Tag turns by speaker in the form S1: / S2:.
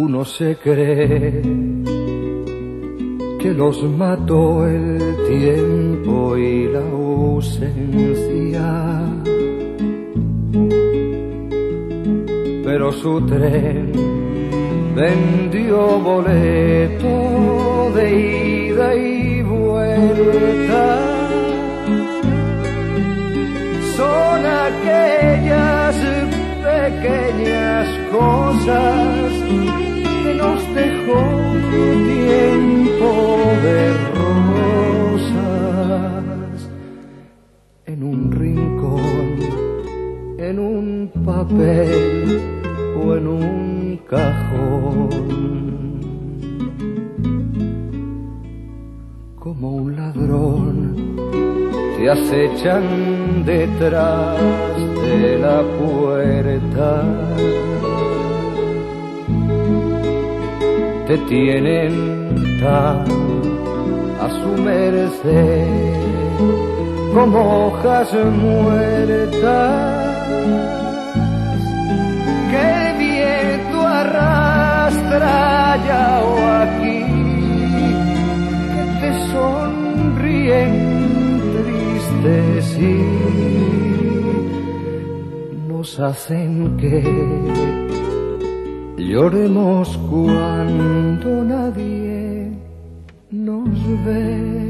S1: Uno se cree que los mató el tiempo y la ausencia, pero su tren vendió boleto de ida y vuelta. Son aquellas pequeñas cosas que nos dejó tiempo de rosas en un rincón, en un papel o en un cajón. Como un ladrón te acechan detrás de la puerta, te tienen tan a su merced como hojas muertas que el viento arrastra allá o aquí, que te sonríen tristes y nos hacen que lloremos cuando nadie nos ve.